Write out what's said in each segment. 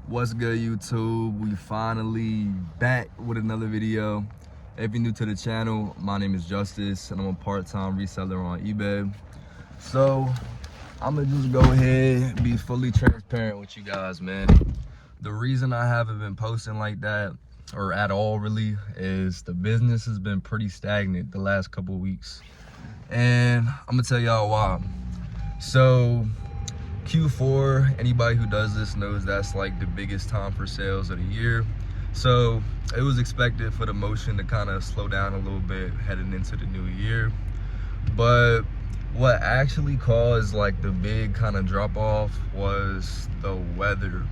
What's good, YouTube? We finally back with another video. If you're new to the channel, my name is Justice and I'm a part-time reseller on eBay. So I'm gonna just go ahead and be fully transparent with you guys, man. The reason I haven't been posting like that, or at all really, is the business has been pretty stagnant the last couple of weeks. And I'm gonna tell y'all why. So Q4, anybody who does this knows that's like the biggest time for sales of the year. So it was expected for the motion to kind of slow down a little bit heading into the new year. But what actually caused like the big kind of drop off was the weather.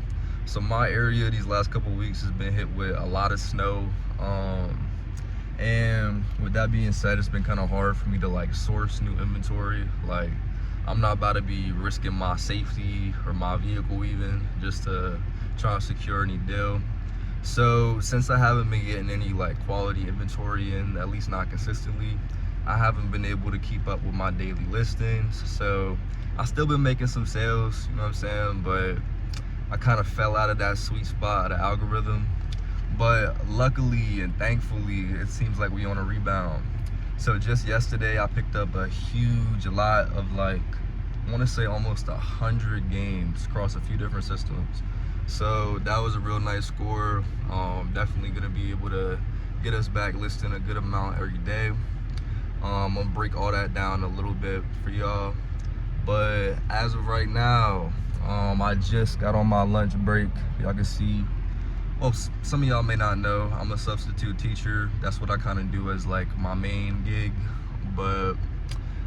So my area these last couple of weeks has been hit with a lot of snow. And with that being said, it's been kind of hard for me to like source new inventory. Like, I'm not about to be risking my safety or my vehicle even just to try and secure any deal. So since I haven't been getting any like quality inventory in, at least not consistently, I haven't been able to keep up with my daily listings. So I still been making some sales, you know what I'm saying? But I kind of fell out of that sweet spot of the algorithm. But luckily and thankfully, it seems like we on a rebound. So just yesterday, I picked up a huge lot of like, I want to say almost 100 games across a few different systems. So that was a real nice score. Definitely gonna be able to get us back listing a good amount every day. I'm gonna break all that down a little bit for y'all. But as of right now, I just got on my lunch break. Y'all can see, well, some of y'all may not know, I'm a substitute teacher. That's what I kind of do as like my main gig. But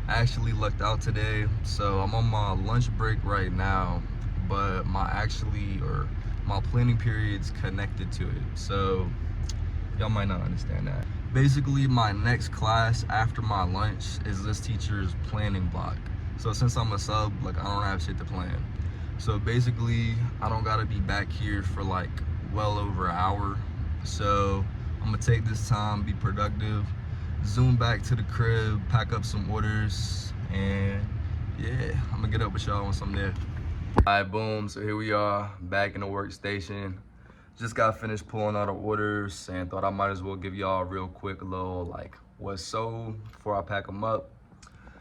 I actually lucked out today. So I'm on my lunch break right now, but my planning period's connected to it. So y'all might not understand that. Basically, my next class after my lunch is this teacher's planning block. So since I'm a sub, like I don't have shit to plan. So basically, I don't gotta be back here for like well over an hour. So I'm gonna take this time, be productive, zoom back to the crib, pack up some orders, and yeah, I'm gonna get up with y'all once I'm there. All right, boom, so here we are, back in the workstation. Just got finished pulling all the orders and thought I might as well give y'all a real quick little like what's sold before I pack them up.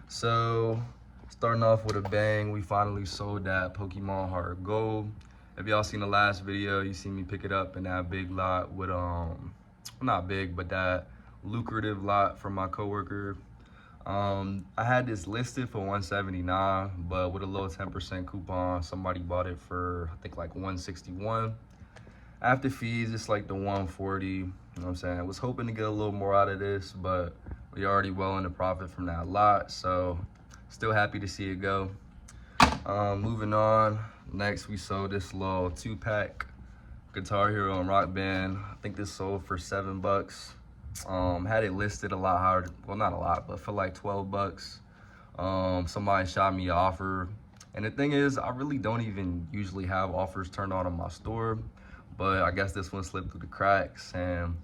So starting off with a bang, we finally sold that Pokemon Heart Gold. If y'all seen the last video, you see me pick it up in that big lot with, not big, but that lucrative lot from my coworker. I had this listed for $179, but with a little 10% coupon, somebody bought it for, I think like $161. After fees, it's like the $140, you know what I'm saying? I was hoping to get a little more out of this, but we already well in the profit from that lot, so still happy to see it go. Moving on, next we sold this little 2-pack Guitar Hero and Rock Band. I think this sold for $7. Had it listed a lot higher, well not a lot, but for like $12. Somebody shot me an offer, and the thing is, I really don't even usually have offers turned on in my store, but I guess this one slipped through the cracks, and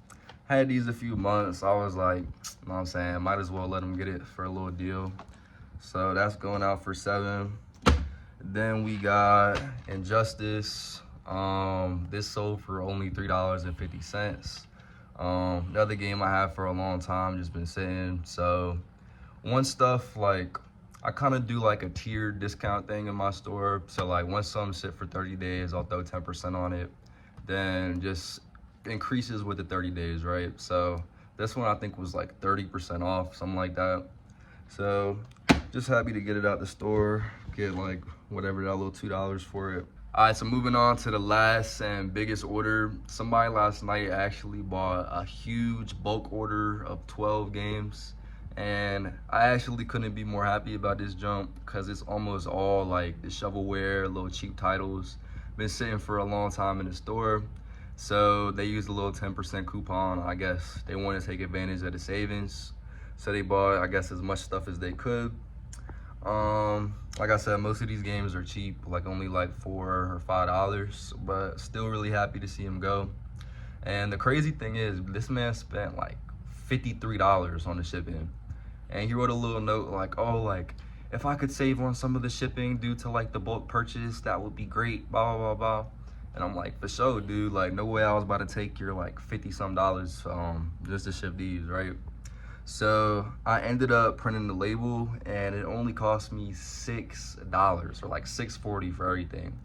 had these a few months. I was like, you know what I'm saying, might as well let them get it for a little deal. So that's going out for $7. Then we got Injustice. This sold for only $3.50. The other game I have for a long time, just been sitting. So once stuff, like I kind of do like a tiered discount thing in my store. So like once something sit for 30 days, I'll throw 10% on it. Then just increases with the 30 days, right? So this one I think was like 30% off, something like that. So just happy to get it out the store, get like whatever, that little $2 for it. All right, so moving on to the last and biggest order. Somebody last night actually bought a huge bulk order of 12 games. And I actually couldn't be more happy about this jump because it's almost all like the shovelware, little cheap titles. Been sitting for a long time in the store. So they used a little 10% coupon. I guess they want to take advantage of the savings. So they bought, I guess, as much stuff as they could. Like I said, most of these games are cheap, like only like $4 or $5, but still really happy to see him go. And the crazy thing is, this man spent like $53 on the shipping. And he wrote a little note like, oh, like, if I could save on some of the shipping due to like the bulk purchase, that would be great, blah, blah, blah, blah. And I'm like, for sure, dude. Like, no way I was about to take your like 50 some dollars just to ship these, right? So I ended up printing the label, and it only cost me $6 or like $6.40 for everything.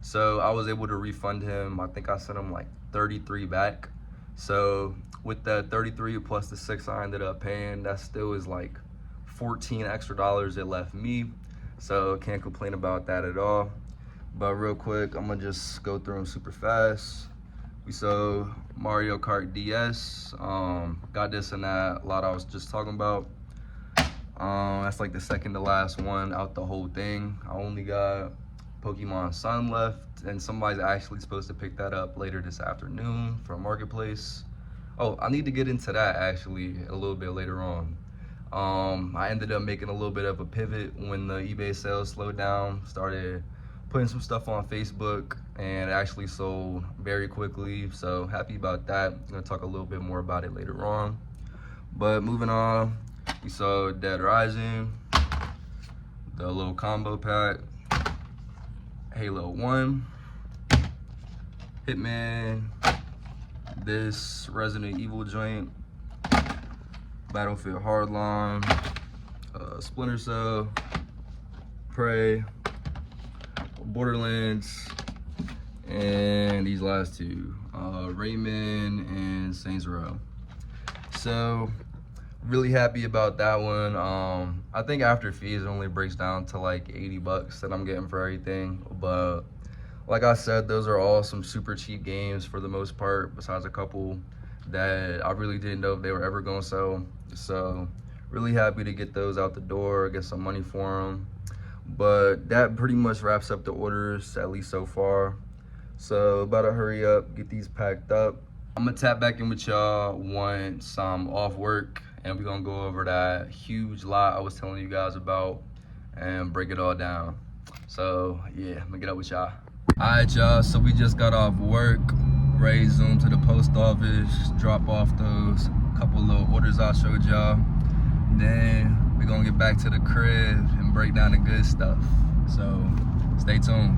So I was able to refund him. I think I sent him like 33 back. So with that 33 plus the 6 I ended up paying, that still is like 14 extra dollars it left me. So can't complain about that at all. But real quick, I'm gonna just go through them super fast. We saw Mario Kart DS. Got this and that, a lot I was just talking about. That's like the second to last one out the whole thing. I only got Pokemon Sun left, and somebody's actually supposed to pick that up later this afternoon from Marketplace. Oh, I need to get into that actually a little bit later on. I ended up making a little bit of a pivot when the eBay sales slowed down, started putting some stuff on Facebook, and it actually sold very quickly, so happy about that. I'm gonna talk a little bit more about it later on. But moving on, we saw Dead Rising, the little combo pack, Halo 1, Hitman, this Resident Evil joint, Battlefield Hardline, Splinter Cell, Prey, Borderlands, and these last two, Rayman and Saints Row. So really happy about that one. I think after fees it only breaks down to like 80 bucks that I'm getting for everything, but like I said, those are all some super cheap games for the most part, besides a couple that I really didn't know if they were ever gonna sell. So really happy to get those out the door, get some money for them. But that pretty much wraps up the orders, at least so far. So about to hurry up, get these packed up. I'm gonna tap back in with y'all once I'm off work, and we're gonna go over that huge lot I was telling you guys about and break it all down. So yeah, I'm gonna get up with y'all. All right, y'all, so we just got off work, ready to zoom to the post office, drop off those couple little orders I showed y'all. Then we're gonna get back to the crib and break down the good stuff. So stay tuned.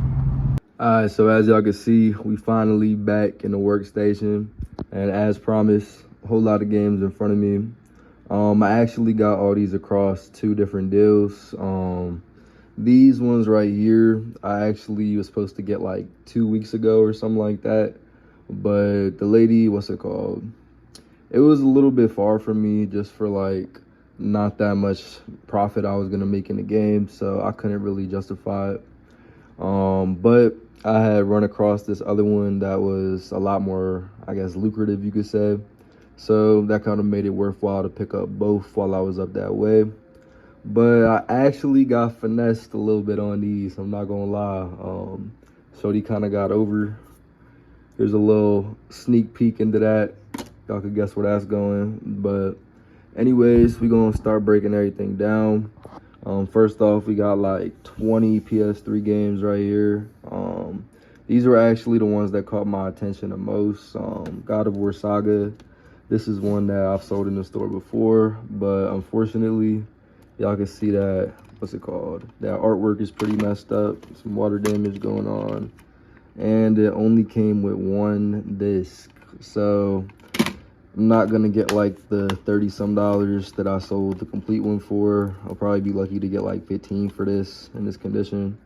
All right, so as y'all can see, we finally back in the workstation. And as promised, a whole lot of games in front of me. I actually got all these across 2 different deals. These ones right here, I actually was supposed to get like 2 weeks ago or something like that. But the lady, what's it called? It was a little bit far from me, just for like not that much profit I was gonna make in the game, so I couldn't really justify it. But I had run across this other one that was a lot more, I guess, lucrative, you could say. So that kind of made it worthwhile to pick up both while I was up that way. But I actually got finessed a little bit on these, I'm not gonna lie. Shorty kind of got over. Here's a little sneak peek into that. Y'all could guess where that's going. But anyways, we're gonna start breaking everything down. First off, we got like 20 PS3 games right here. These were actually the ones that caught my attention the most. God of War Saga. This is one that I've sold in the store before, but unfortunately, y'all can see that, what's it called? That artwork is pretty messed up. Some water damage going on. And it only came with 1 disc. So I'm not gonna get like the 30 some dollars that I sold the complete one for. I'll probably be lucky to get like 15 for this in this condition.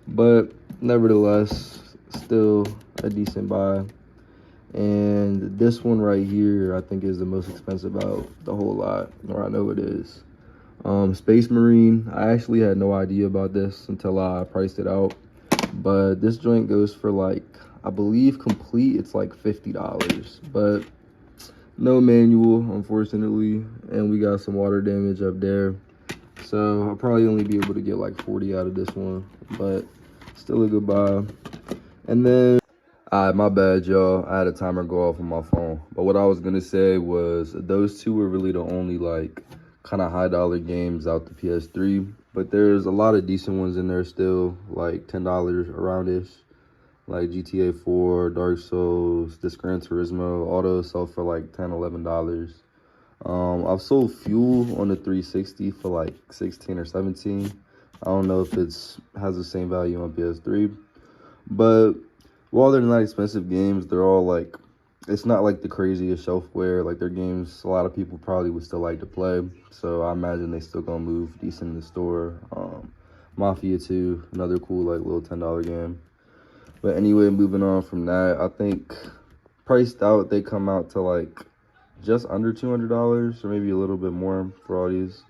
But nevertheless, still a decent buy. And this one right here, I think is the most expensive out the whole lot, or I know it is. Space Marine, I actually had no idea about this until I priced it out. But this joint goes for like, I believe complete, it's like $50. But no manual, unfortunately, and we got some water damage up there. So I'll probably only be able to get like 40 out of this one, but still a good buy. And then, my bad, y'all. I had a timer go off on my phone. But what I was gonna say was those 2 were really the only like kind of high dollar games out the PS3. But there's a lot of decent ones in there still, like $10 around-ish. Like GTA 4, Dark Souls, this Gran Turismo, all those sell for like $10, $11. I've sold Fuel on the 360 for like 16 or 17. I don't know if it's has the same value on PS3, but While they're not expensive games, they're all like, it's not like the craziest shelfware. Like they're games a lot of people probably would still like to play. So I imagine they still gonna move decent in the store. Mafia 2, another cool like little $10 game. But anyway, moving on from that, I think priced out they come out to like just under $200 or maybe a little bit more for all these.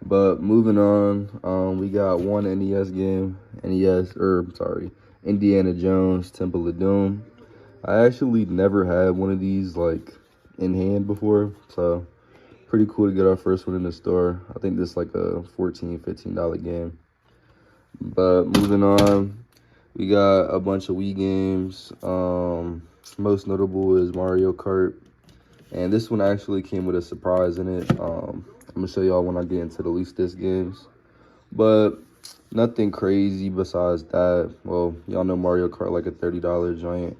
But moving on, we got one NES game, Indiana Jones Temple of Doom. I actually never had one of these like in hand before, so pretty cool to get our first one in the store. I think this is like a $14, $15 game. But moving on, we got a bunch of Wii games. Most notable is Mario Kart. And this one actually came with a surprise in it. I'm going to show y'all when I get into the loose disc games. But nothing crazy besides that. Well, y'all know Mario Kart like a $30 joint.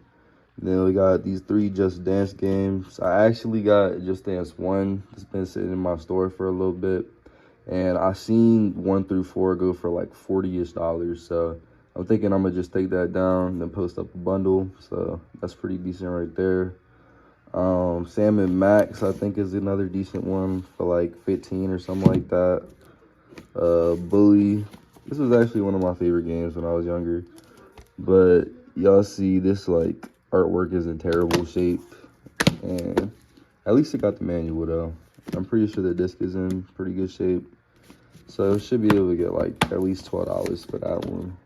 Then we got these 3 Just Dance games. I actually got Just Dance 1. It's been sitting in my store for a little bit. And I seen 1 through 4 go for like $40-ish. So I'm thinking I'm going to just take that down, then post up a bundle. So that's pretty decent right there. Sam and Max, I think, is another decent one for like 15 or something like that. Bully. This was actually one of my favorite games when I was younger. But y'all see this like artwork is in terrible shape. And at least it got the manual though. I'm pretty sure the disc is in pretty good shape. So should be able to get like at least $12 for that one.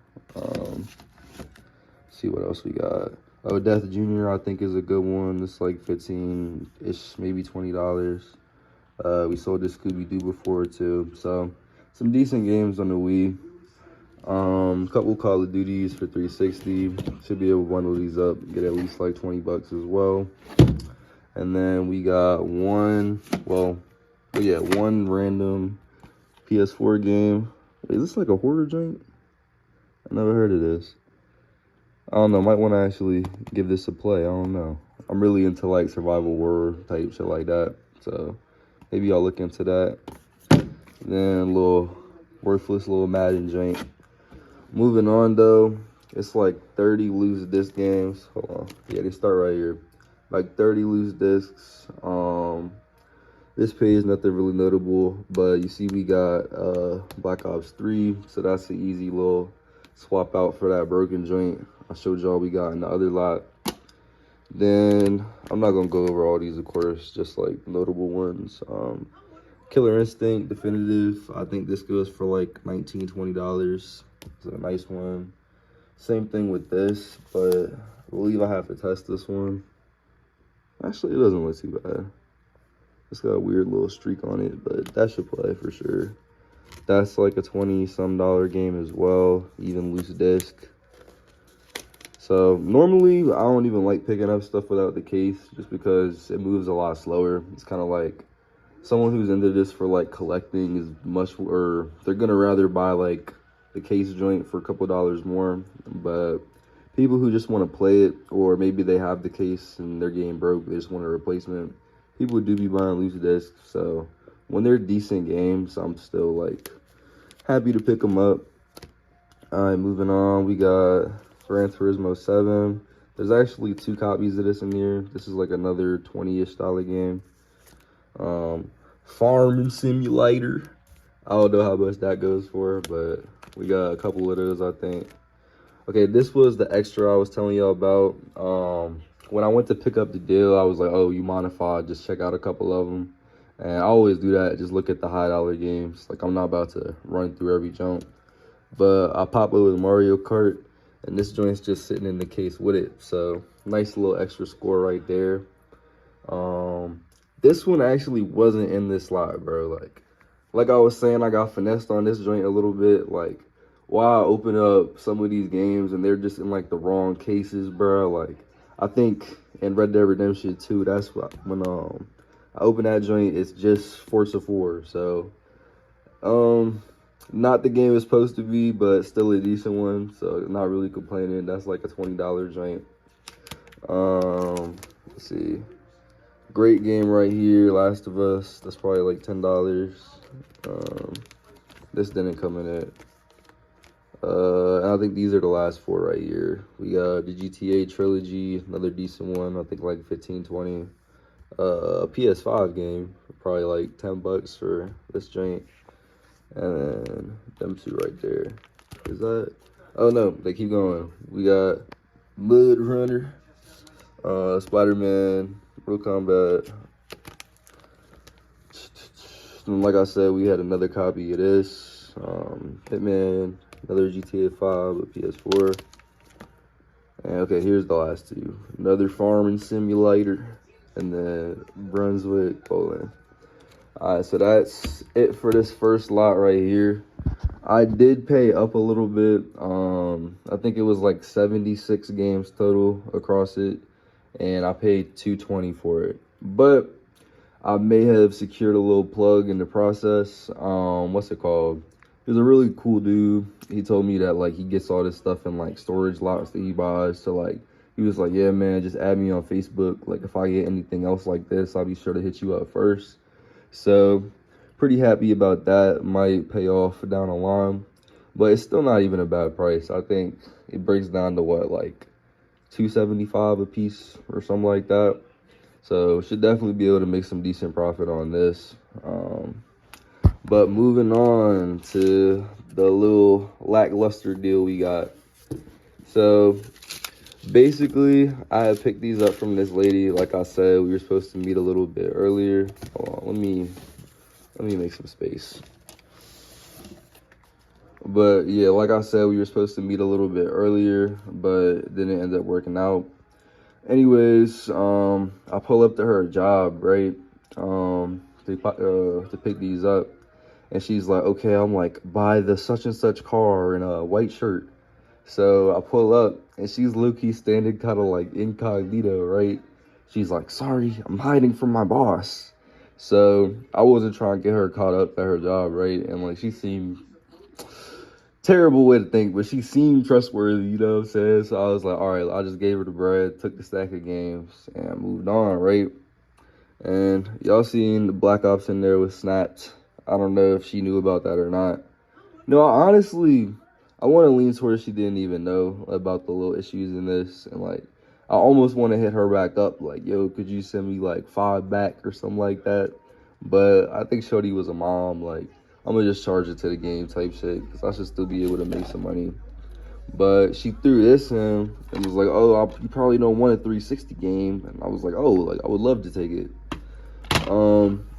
See what else we got. Oh, Death Jr. I think is a good one. It's like 15-ish, maybe $20. We sold this Scooby-Doo before too. So some decent games on the Wii. Couple Call of Duties for 360. Should be able to bundle these up, get at least like 20 bucks as well. And then we got one random PS4 game. Wait, is this like a horror joint? I never heard of this. I don't know, might want to actually give this a play. I don't know. I'm really into like survival horror type shit like that. So maybe y'all look into that. Then a little worthless little Madden joint. Moving on though, it's like 30 loose disc games. Hold on. Yeah, they start right here. Like 30 loose discs. This page nothing really notable, but you see we got Black Ops 3, so that's an easy little swap out for that broken joint I showed y'all we got in the other lot. Then I'm not gonna go over all these, of course, just like notable ones. Killer Instinct Definitive, I think this goes for like $19, $20. It's a nice one. Same thing with this, but I believe I have to test this one. Actually, it doesn't look too bad. It's got a weird little streak on it, but that should play for sure. That's like a $20-some game as well, even loose disc. So normally I don't even like picking up stuff without the case just because it moves a lot slower. It's kind of like someone who's into this for like collecting is or they're gonna rather buy like the case joint for a couple dollars more. But people who just want to play it, or maybe they have the case and their game broke, they just want a replacement, people do be buying loose discs. So when they're decent games, I'm still like happy to pick them up. All right, moving on, we got Gran Turismo 7. There's actually 2 copies of this in here. This is like another $20-ish game. Farming Simulator. I don't know how much that goes for, but we got a couple of those, I think. Okay, this was the extra I was telling y'all about. When I went to pick up the deal, I was like, oh, you mind if I just check out a couple of them? And I always do that, just look at the high-dollar games. Like, I'm not about to run through every junk. But I pop it with Mario Kart, and this joint's just sitting in the case with it. So, nice little extra score right there. This one actually wasn't in this slot, bro. Like I was saying, I got finessed on this joint a little bit. Like, why I open up some of these games and they're just in like the wrong cases, bro. Like, I think in Red Dead Redemption 2, that's when I open that joint, it's just Forza 4. So, not the game it's supposed to be, but still a decent one. So, not really complaining. That's like a $20 joint. Let's see. Great game right here, Last of Us. That's probably like $10. This didn't come in it. And I think these are the last 4 right here. We got the GTA trilogy, another decent one, I think like 15, 20. A PS5 game, probably like 10 bucks for this joint. And then them 2 right there. Is that? Oh no, they keep going. We got Mud Runner, Spider-Man, Mortal Kombat. And like I said, we had another copy of this. Hitman, another GTA 5 with PS4. And okay, here's the last 2. Another farming simulator, and then Brunswick bowling. Alright, so that's it for this first lot right here. I did pay up a little bit. I think it was like 76 games total across it, and I paid $220 for it. But I may have secured a little plug in the process. What's it called? He was a really cool dude. He told me that like he gets all this stuff in like storage lots that he buys. So like he was like, yeah man, just add me on Facebook. Like if I get anything else like this, I'll be sure to hit you up first. So pretty happy about that. Might pay off down the line, but it's still not even a bad price. I think it breaks down to what, like $275 a piece or something like that. So should definitely be able to make some decent profit on this. But moving on to the little lackluster deal we got. So basically, I had picked these up from this lady. Like I said, we were supposed to meet a little bit earlier. Hold on, let me make some space. But yeah, like I said, we were supposed to meet a little bit earlier, but it didn't end up working out. Anyways, I pull up to her job, right, to pick these up. And she's like, okay, I'm like, buy the such and such car in a white shirt. So I pull up, and she's low-key standing kind of like incognito, right? She's like, sorry, I'm hiding from my boss. So I wasn't trying to get her caught up at her job, right? And like she seemed, terrible way to think, but she seemed trustworthy, you know what I'm saying? So I was like, all right, I just gave her the bread, took the stack of games, and moved on, right? And y'all seen the Black Ops in there with Snapped. I don't know if she knew about that or not. No, honestly, I want to lean towards she didn't even know about the little issues in this. And, like, I almost want to hit her back up, like, yo, could you send me, like, 5 back or something like that? But I think Shorty was a mom, like, I'm going to just charge it to the game type shit, because I should still be able to make some money. But she threw this in and was like, oh, you probably don't want a 360 game. And I was like, oh, like, I would love to take it.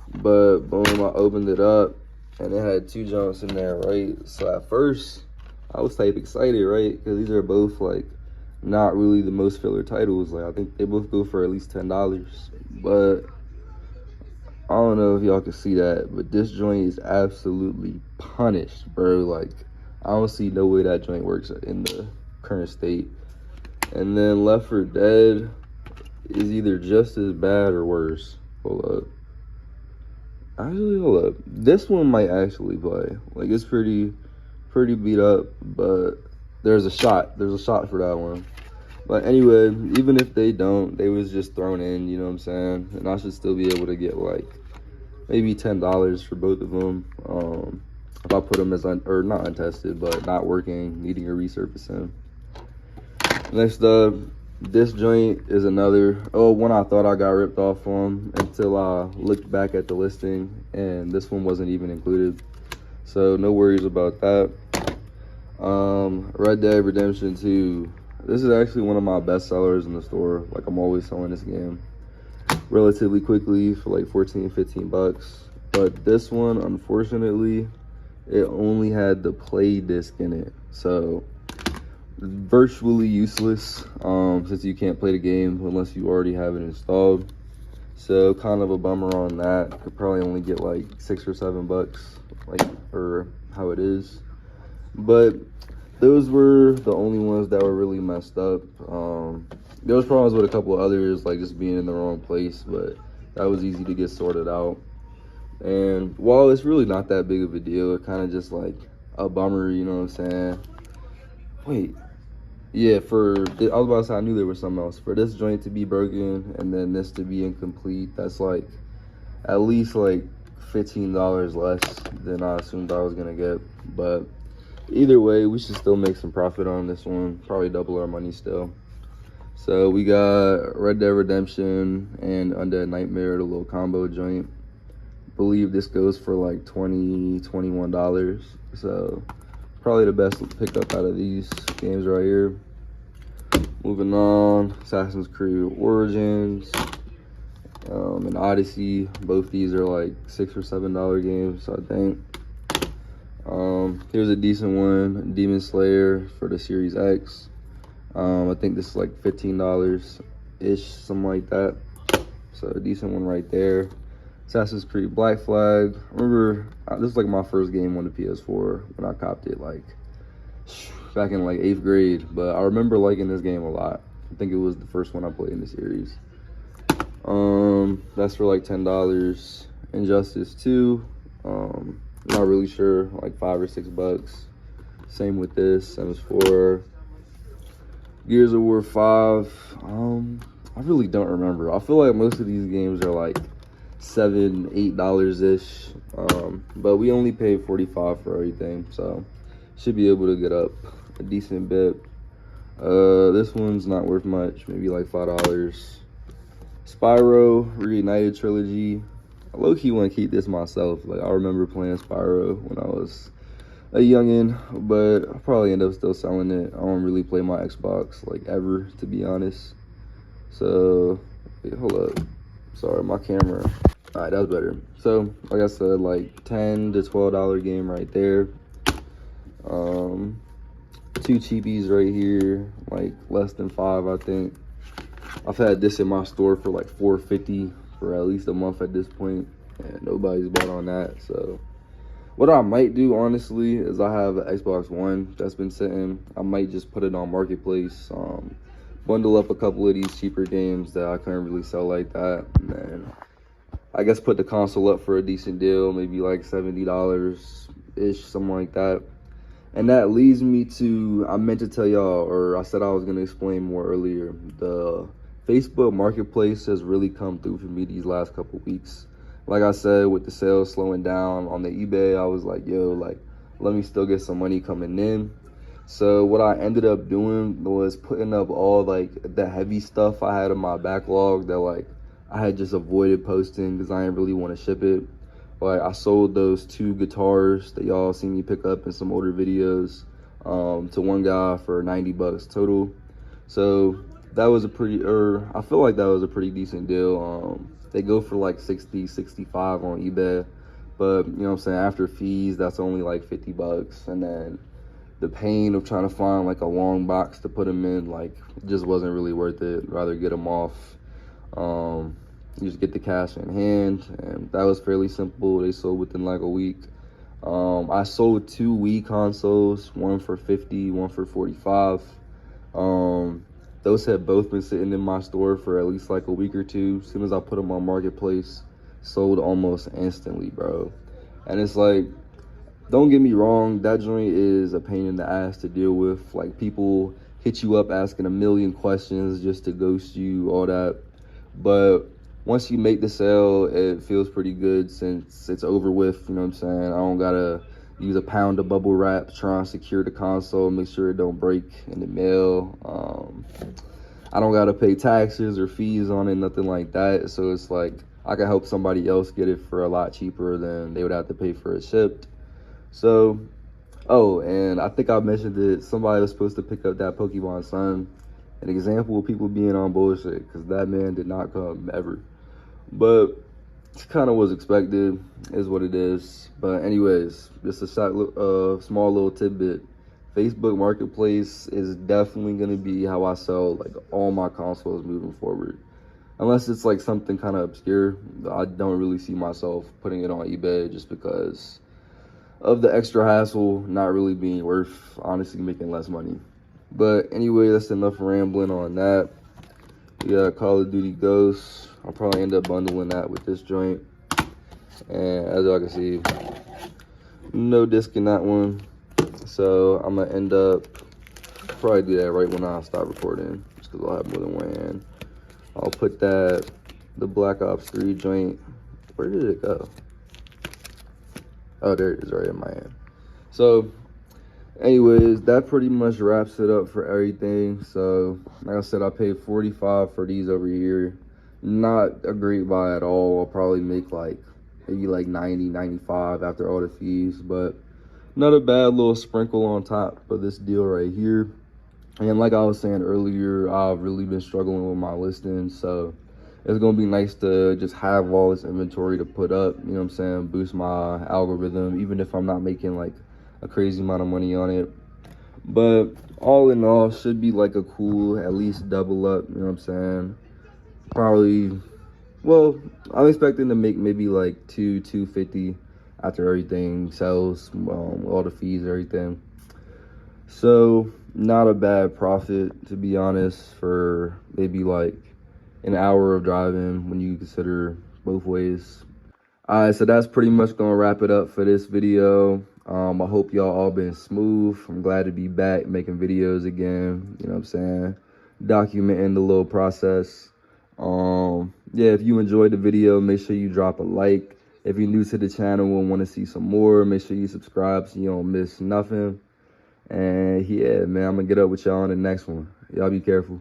But boom, I opened it up and it had 2 jumps in there, right? So at first, I was type excited, right? Because these are both like not really the most filler titles. Like I think they both go for at least $10. But I don't know if y'all can see that, but this joint is absolutely punished, bro. Like I don't see no way that joint works in the current state. And then Left 4 Dead is either just as bad or worse. Hold up. Actually, hold up. This one might actually play. Like, it's pretty beat up, but there's a shot. There's a shot for that one. But anyway, even if they don't, they was just thrown in, you know what I'm saying? And I should still be able to get, like, maybe $10 for both of them. If I put them as, or not untested, but not working, needing a resurfacing. Next up, this joint is another one I thought I got ripped off on until I looked back at the listing, and this one wasn't even included, so no worries about that. Red Dead Redemption 2. This is actually one of my best sellers in the store. Like, I'm always selling this game relatively quickly for like 14-15 bucks. But this one, unfortunately, it only had the play disc in it, so virtually useless, since you can't play the game unless you already have it installed. So kind of a bummer on that. Could probably only get like $6 or $7, like for how it is. But those were the only ones that were really messed up. There was problems with a couple of others, like just being in the wrong place, but that was easy to get sorted out. And while it's really not that big of a deal, it kind of just like a bummer, you know what I'm saying? Wait. Yeah, I was about to say, I knew there was something else. For this joint to be broken and then this to be incomplete, that's like at least like $15 less than I assumed I was gonna get. But Either way, we should still make some profit on this one. Probably double our money still. So we got Red Dead Redemption and Undead Nightmare, the little combo joint. Believe this goes for like $21. So probably the best pickup out of these games right here. Moving on, Assassin's Creed Origins and Odyssey. Both these are like $6 or $7 games, I think. Here's a decent one, Demon Slayer for the Series X. I think this is like $15-ish, something like that. So a decent one right there. Assassin's Creed Black Flag. I remember this is like my first game on the PS4 when I copped it, like back in like 8th grade. But I remember liking this game a lot. I think it was the first one I played in the series. That's for like $10. Injustice 2. Not really sure, like $5 or $6. Same with this. Sims 4. Gears of War 5. I really don't remember. I feel like most of these games are like $7, $8-ish. But we only paid $45 for everything, so should be able to get up a decent bit. This one's not worth much, maybe like $5. Spyro Reignited Trilogy. I low-key want to keep this myself. Like, I remember playing Spyro when I was a youngin', but I'll probably end up still selling it. I don't really play my Xbox like ever, to be honest. So, wait, hold up. Sorry, my camera. All right, that's better. So, like I said, like $10 to $12 game right there. Two cheapies right here, like less than $5, I think. I've had this in my store for like $4.50 for at least a month at this point, and nobody's bought on that. So what I might do, honestly, is I have an Xbox One that's been sitting. I might just put it on Marketplace, bundle up a couple of these cheaper games that I couldn't really sell like that, and then I guess put the console up for a decent deal, maybe like $70-ish, something like that. And that leads me to, I meant to tell y'all, or I said I was going to explain more earlier, the Facebook Marketplace has really come through for me these last couple weeks. Like I said, with the sales slowing down on the eBay, I was like, yo, like, let me still get some money coming in. So what I ended up doing was putting up all like the heavy stuff I had in my backlog that like I had just avoided posting because I didn't really want to ship it. But I sold those 2 guitars that y'all seen me pick up in some older videos to one guy for $90 total. So that was a pretty, I feel like that was a pretty decent deal. They go for like 60, 65 on eBay, but you know what I'm saying, after fees, that's only like $50. And then the pain of trying to find like a long box to put them in, like, just wasn't really worth it. Rather get them off. You just get the cash in hand, and that was fairly simple. They sold within like a week. I sold 2 Wii consoles, one for $50, one for $45. Those had both been sitting in my store for at least like a week or two. As soon as I put them on Marketplace, sold almost instantly, bro. And it's like, don't get me wrong, that joint is a pain in the ass to deal with. Like, people hit you up asking a million questions just to ghost you, all that. But once you make the sale, it feels pretty good since it's over with, you know what I'm saying? I don't gotta use a pound of bubble wrap, try and secure the console, make sure it don't break in the mail. I don't gotta pay taxes or fees on it, nothing like that. So it's like, I can help somebody else get it for a lot cheaper than they would have to pay for it shipped. So, oh, and I think I mentioned it, somebody was supposed to pick up that Pokemon Sun. An example of people being on bullshit, because that man did not come ever. But it kind of was expected, is what it is. But anyways, just a small little tidbit. Facebook Marketplace is definitely going to be how I sell like all my consoles moving forward. Unless it's like something kind of obscure, I don't really see myself putting it on eBay just because of the extra hassle not really being worth honestly making less money. But anyway, that's enough rambling on that. We got Call of Duty Ghosts. I'll probably end up bundling that with this joint. And as y'all can see, no disc in that one. So I'm gonna end up probably do that right when I stop recording, just because I'll have more than one hand. I'll put the Black Ops 3 joint. Where did it go? Oh, there it is, right in my hand. So Anyways, that pretty much wraps it up for everything. So like I said, I paid 45 for these over here. Not a great buy at all. I'll probably make like maybe like 90, 95 after all the fees, but not a bad little sprinkle on top of this deal right here. And like I was saying earlier, I've really been struggling with my listings, so it's gonna be nice to just have all this inventory to put up, you know what I'm saying, boost my algorithm, even if I'm not making like a crazy amount of money on it. But all in all, should be like a cool at least double up, you know what I'm saying. Probably, well, I'm expecting to make maybe like 250 after everything sells, all the fees, everything. So not a bad profit, to be honest, for maybe like an hour of driving when you consider both ways. All right, so that's pretty much gonna wrap it up for this video. I hope y'all all been smooth. I'm glad to be back making videos again, you know what I'm saying, documenting the little process. Yeah, if you enjoyed the video, make sure you drop a like. If you're new to the channel and want to see some more, make sure you subscribe so you don't miss nothing. And yeah, man, I'm gonna get up with y'all on the next one. Y'all be careful.